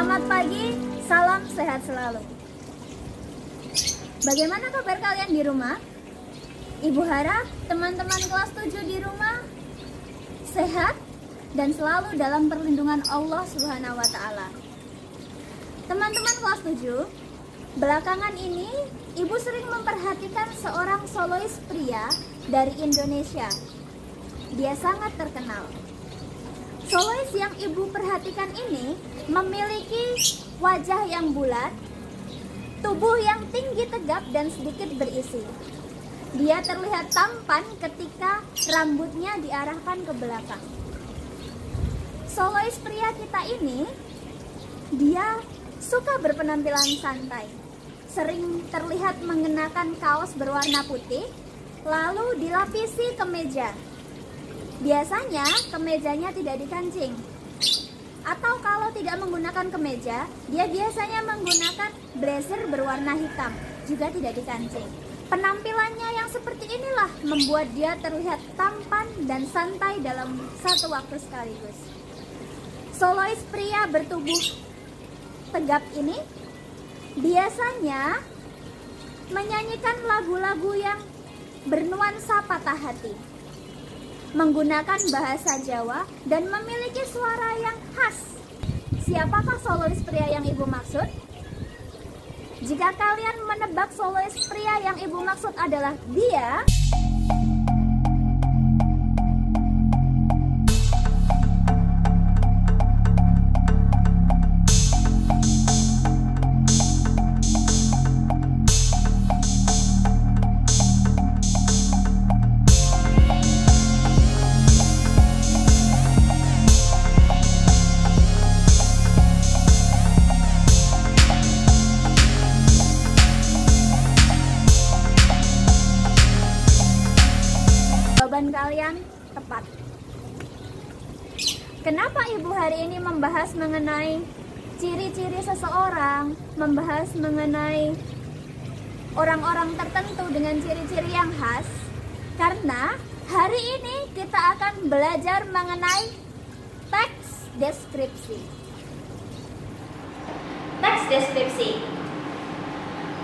Selamat pagi, salam sehat selalu. Bagaimana kabar kalian di rumah? Ibu harap teman-teman kelas 7 di rumah sehat dan selalu dalam perlindungan Allah Subhanahu wa taala. Teman-teman kelas 7, belakangan ini Ibu sering memperhatikan seorang solois pria dari Indonesia. Dia sangat terkenal. Solois yang Ibu perhatikan ini memiliki wajah yang bulat, tubuh yang tinggi tegap dan sedikit berisi. Dia terlihat tampan ketika rambutnya diarahkan ke belakang. Solois pria kita ini, dia suka berpenampilan santai. Sering terlihat mengenakan kaos berwarna putih, lalu dilapisi kemeja. Biasanya kemejanya tidak dikancing. Atau kalau tidak menggunakan kemeja, dia biasanya menggunakan blazer berwarna hitam, juga tidak dikancing. Penampilannya yang seperti inilah membuat dia terlihat tampan dan santai dalam satu waktu sekaligus. Solois pria bertubuh tegap ini biasanya menyanyikan lagu-lagu yang bernuansa patah hati, menggunakan bahasa Jawa dan memiliki suara yang khas. Siapakah solois pria yang Ibu maksud? Jika kalian menebak solois pria yang Ibu maksud adalah dia, jawaban kalian tepat. Kenapa Ibu hari ini membahas mengenai ciri-ciri seseorang, membahas mengenai orang-orang tertentu dengan ciri-ciri yang khas? Karena hari ini kita akan belajar mengenai teks deskripsi. Teks deskripsi.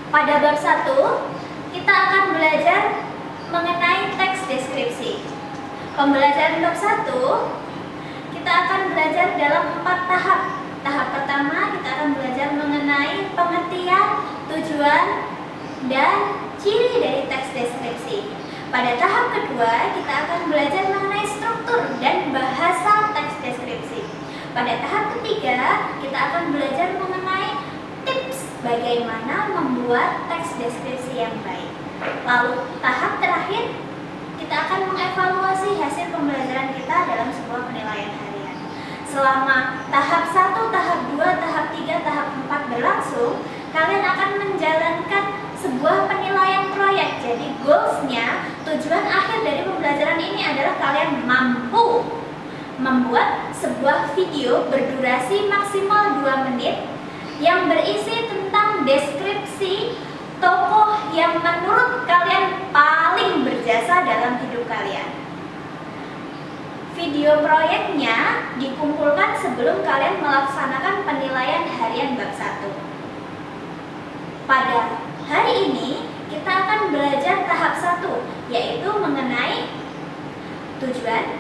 Pada bab 1, kita akan belajar mengenai teks deskripsi. Pembelajaran bab 1, kita akan belajar dalam 4 tahap. Tahap pertama, kita akan belajar mengenai pengertian, tujuan, dan ciri dari teks deskripsi. Pada tahap kedua, kita akan belajar mengenai struktur dan bahasa teks deskripsi. Pada tahap ketiga, kita akan belajar mengenai tips bagaimana membuat teks deskripsi yang baik. Lalu tahap terakhir, kita akan mengevaluasi hasil pembelajaran kita dalam sebuah penilaian harian. Selama tahap 1, tahap 2, tahap 3, tahap 4 berlangsung, kalian akan menjalankan sebuah penilaian proyek. Jadi goals-nya, tujuan akhir dari pembelajaran ini adalah kalian mampu membuat sebuah video berdurasi maksimal 2 menit yang berisi tentang deskripsi tokoh yang menurut kalian paling berjasa dalam hidup kalian. Video proyeknya dikumpulkan sebelum kalian melaksanakan penilaian harian bab 1. Pada hari ini kita akan belajar tahap 1, yaitu mengenai tujuan,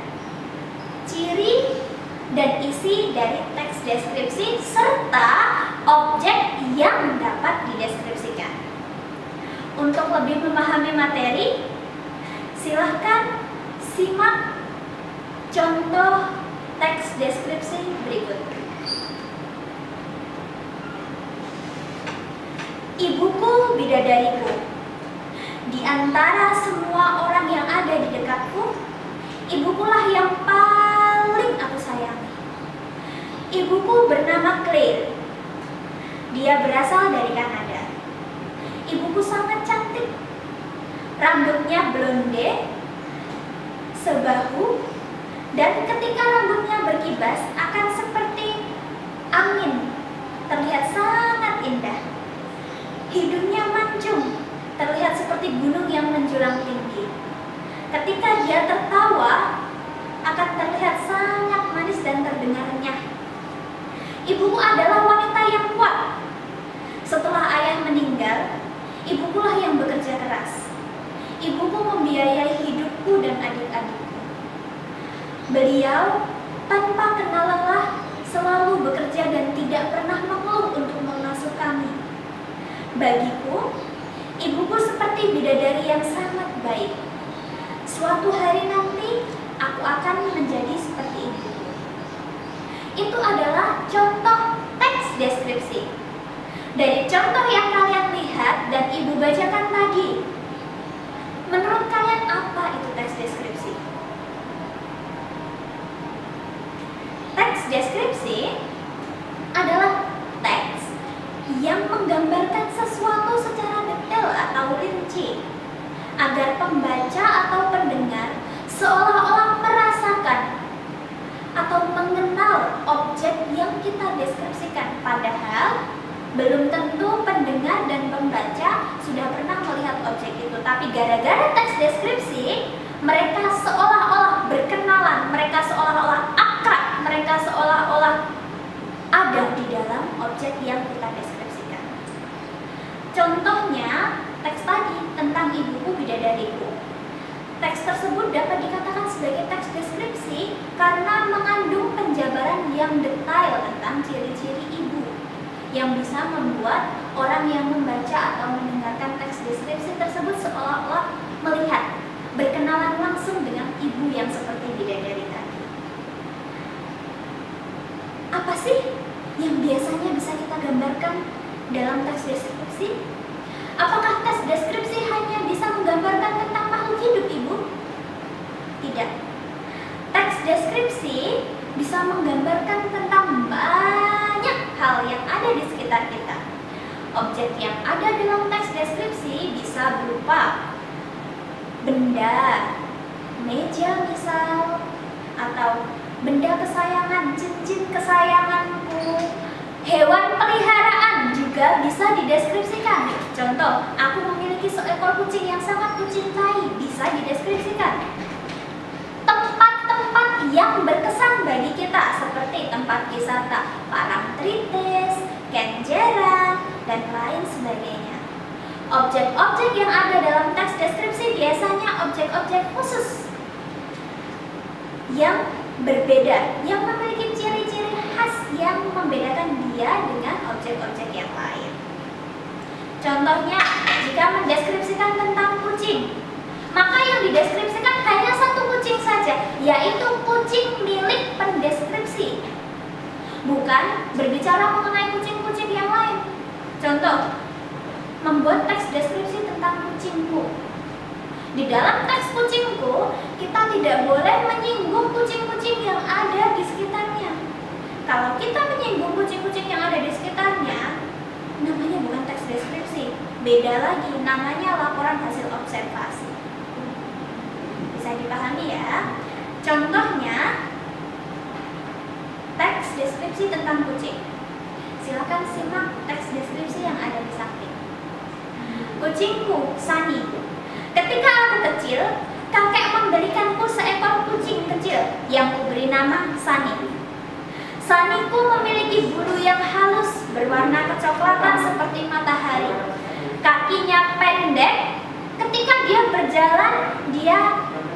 ciri, dan isi dari teks deskripsi serta objek yang dapat dideskripsikan. Untuk lebih memahami materi, silahkan simak contoh teks deskripsi berikut. Ibuku bidadariku. Di antara semua orang yang ada di dekatku, ibukulah yang paling aku sayangi. Ibuku bernama Claire. Dia berasal dari Kanada. Ibuku sangat cantik. Rambutnya blonde, sebahu, dan ketika rambutnya berkibas akan seperti angin, terlihat sangat indah. Hidungnya mancung, terlihat seperti gunung yang menjulang tinggi. Ketika dia tertawa, akan terlihat sangat manis dan terdengar renyah. Ibuku adalah wanita yang kuat. Setelah ayah meninggal, ibukulah yang bekerja keras. Ibuku membiayai hidupku dan adik-adikku. Beliau tanpa kenal lelah selalu bekerja dan tidak pernah mengeluh untuk mengasuh kami. Bagiku, ibuku seperti bidadari yang sangat baik. Suatu hari nanti, aku akan menjadi seperti ibuku. Itu adalah contoh teks deskripsi. Dari contoh yang kalian lihat dan ibu bacakan tadi, menurut kalian apa itu teks deskripsi? Teks deskripsi adalah teks yang menggambarkan sesuatu secara detail atau rinci, agar pembaca atau pendengar seolah-olah merasakan atau mengenal objek yang kita deskripsikan, padahal belum tentu pendengar dan pembaca sudah pernah melihat objek itu. Tapi gara-gara teks deskripsi, mereka seolah-olah berkenalan, mereka seolah-olah akrab, mereka seolah-olah ada di dalam objek yang kita deskripsikan. Contohnya, teks tadi tentang ibuku bidadariku. Teks tersebut dapat dikatakan sebagai teks deskripsi karena mengandung penjabaran yang detail tentang ciri-ciri ibu, yang bisa membuat orang yang membaca atau mendengarkan teks deskripsi tersebut seolah-olah melihat, berkenalan langsung dengan ibu yang seperti bidadari tadi. Apa sih yang biasanya bisa kita gambarkan dalam teks deskripsi? Apakah teks deskripsi hanya bisa menggambarkan tentang makhluk hidup, Ibu? Tidak. Teks deskripsi bisa menggambarkan tentang banyak hal yang ada di sekitar kita. Objek yang ada dalam teks deskripsi bisa berupa benda, meja misal, atau benda kesayangan, cincin kesayanganku. Hewan peliharaan juga bisa dideskripsikan. Contoh, aku memiliki seekor kucing yang sangat kucintai, bisa dideskripsikan. Tempat-tempat yang berkesan bagi kita seperti tempat wisata Parangtritis, Kenjeran, dan lain sebagainya. Objek-objek yang ada dalam teks deskripsi biasanya objek-objek khusus yang berbeda, yang memiliki ciri-ciri khas yang membedakan dia dengan objek-objek yang lain. Contohnya, jika mendeskripsikan tentang kucing, maka yang dideskripsikan hanya satu kucing saja, yaitu kucing milik pendeskripsi, bukan berbicara mengenai kucing-kucing yang lain. Contoh, membuat teks deskripsi tentang kucingku. Di dalam teks kucingku, kita tidak boleh menyinggung kucing-kucing yang ada di sekitarnya. Kalau kita menyinggung kucing-kucing yang ada di sekitarnya, namanya bukan teks deskripsi, beda lagi, namanya laporan hasil observasi. Bisa dipahami ya? Contohnya, teks deskripsi tentang kucing. Silakan simak teks deskripsi yang ada di samping. Kucingku, Sunny. Ketika aku kecil, kakek memberikanku seekor kucing kecil yang kuberi nama Sunny. Sunnyku memiliki bulu yang halus berwarna kecoklatan seperti matahari. Kakinya pendek. Ketika dia berjalan, dia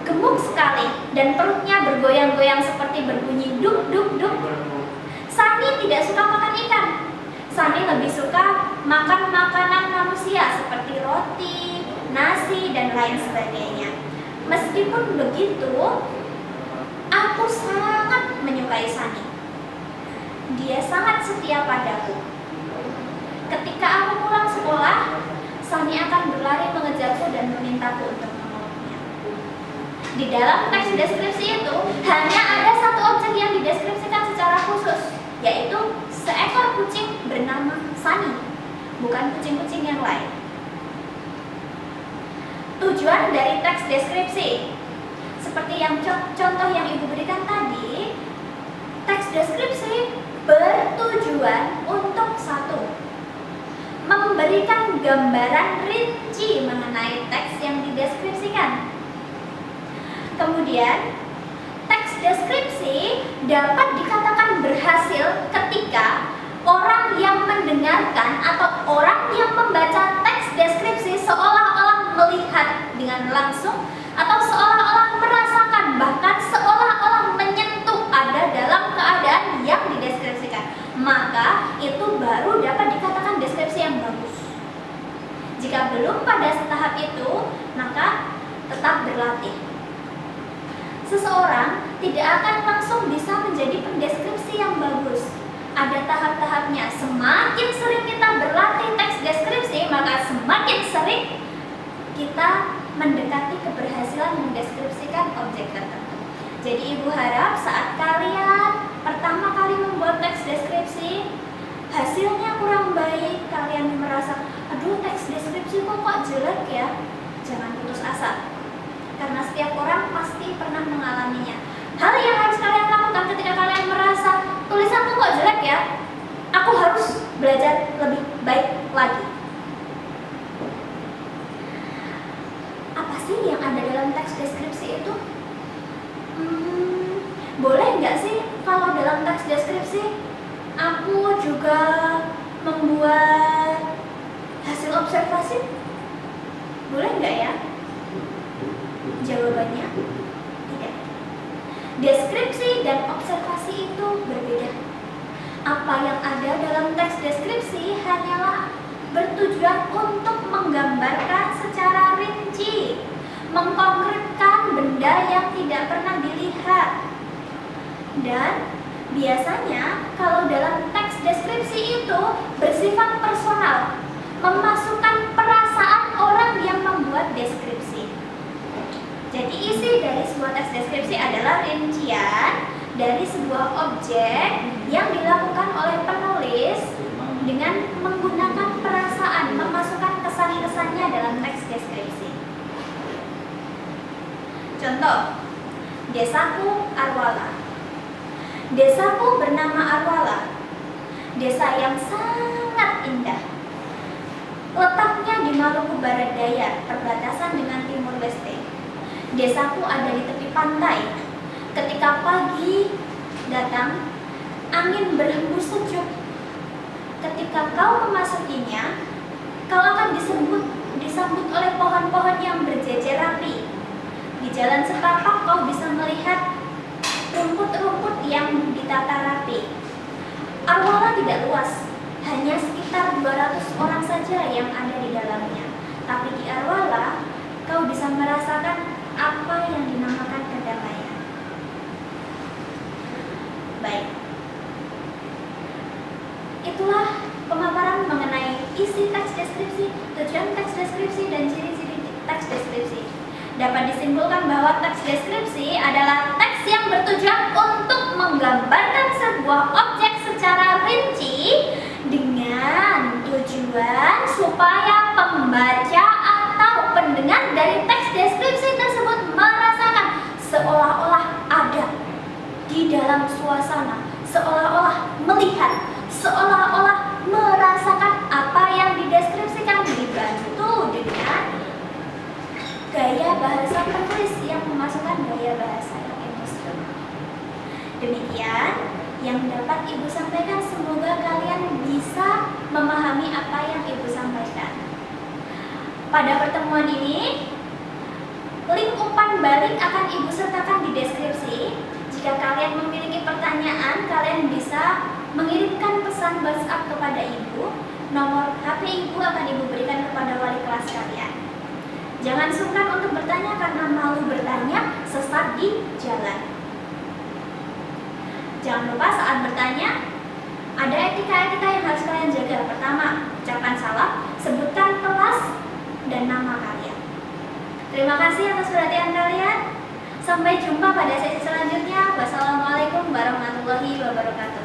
gemuk sekali dan perutnya bergoyang-goyang seperti berbunyi duk duk duk. Sunny tidak suka makan ikan. Sunny lebih suka makan makanan manusia seperti roti, nasi, dan lain sebagainya. Meskipun begitu, aku sangat menyukai Sunny. Dia sangat setia padaku. Ketika aku pulang sekolah, Sunny akan berlari mengejarku dan memintaku untuk memeluknya. Di dalam teks deskripsi itu, hanya ada satu objek yang dideskripsikan secara khusus, yaitu seekor kucing bernama Sunny, bukan kucing-kucing yang lain. Tujuan dari teks deskripsi, seperti yang contoh yang Ibu berikan tadi, teks deskripsi bertujuan untuk satu, memberikan gambaran rinci mengenai teks yang dideskripsikan. Kemudian, teks deskripsi dapat dikatakan berhasil ketika orang yang atau orang yang membaca teks deskripsi seolah-olah melihat dengan langsung atau seolah-olah merasakan, bahkan seolah-olah menyentuh ada dalam keadaan yang dideskripsikan, maka itu baru dapat dikatakan deskripsi yang bagus. Jika belum pada tahap itu, maka tetap berlatih. Seseorang tidak akan langsung bisa menjadi pendeskripsi yang bagus. Ada tahap-tahapnya. Semakin sering kita berlatih teks deskripsi, maka semakin sering kita mendekati keberhasilan mendeskripsikan objek tertentu. Jadi ibu harap saat kalian pertama kali membuat teks deskripsi, hasilnya kurang baik, kalian merasa, aduh teks deskripsi kok jelek ya, jangan putus asa. Karena setiap orang pasti pernah mengalaminya. Hal yang harus kalian lakukan ketika kalian merasa tulisanku kok jelek ya, aku harus belajar lebih baik lagi. Apa sih yang ada dalam teks deskripsi itu? Boleh nggak sih kalau dalam teks deskripsi aku juga membuat hasil observasi? Boleh nggak ya? Jawabannya tidak. Deskripsi dan observasi itu berbeda. Apa yang ada dalam teks deskripsi hanyalah bertujuan untuk menggambarkan secara rinci, mengkonkretkan benda yang tidak pernah dilihat. Dan biasanya kalau dalam teks deskripsi itu bersifat personal, memasukkan perasaan orang yang membuat deskripsi. Jadi isi dari sebuah teks deskripsi adalah rincian dari sebuah objek yang dilakukan oleh penulis dengan menggunakan perasaan, memasukkan kesan-kesannya dalam teks deskripsi. Contoh, desaku Arwala. Desaku bernama Arwala, desa yang sangat indah. Letaknya di Maluku Barat Daya, perbatasan dengan Timur Leste. Desaku ada di tepi pantai. Ketika pagi datang, angin berhembus sejuk. Ketika kau memasukinya, kau akan disambut oleh pohon-pohon yang berjejer rapi. Di jalan setapak kau bisa melihat rumput-rumput yang ditata rapi. Arwala tidak luas, hanya sekitar 200 orang saja yang ada di dalamnya. Tapi di Arwala, kau bisa merasakan apa yang dinamakan kedamaian. Baik. Itulah pemaparan mengenai isi teks deskripsi, tujuan teks deskripsi, dan ciri-ciri teks deskripsi. Dapat disimpulkan bahwa teks deskripsi adalah teks yang bertujuan untuk menggambarkan sebuah objek secara rinci dengan tujuan supaya pembaca atau pendengar dari teks deskripsi tersebut merasakan seolah-olah ada di dalam suasana, seolah-olah melihat, seolah-olah merasakan apa yang dideskripsikan, dibantu dengan gaya bahasa penulis yang memasukkan gaya bahasa yang emosional. Demikian yang dapat Ibu sampaikan, semoga kalian bisa memahami apa yang Ibu sampaikan. Pada pertemuan ini, link umpan balik akan Ibu sertakan di deskripsi. Jika kalian memiliki pertanyaan, kalian bisa mengirimkan pesan WhatsApp kepada Ibu. Nomor HP Ibu akan Ibu berikan kepada wali kelas kalian. Jangan sungkan untuk bertanya karena malu bertanya sesat di jalan. Jangan lupa saat bertanya, ada etika-etika yang harus kalian jaga. Pertama, ucapan salam, sebutkan kelas dan nama kalian. Terima kasih atas perhatian kalian. Sampai jumpa pada sesi selanjutnya. Wassalamualaikum warahmatullahi wabarakatuh.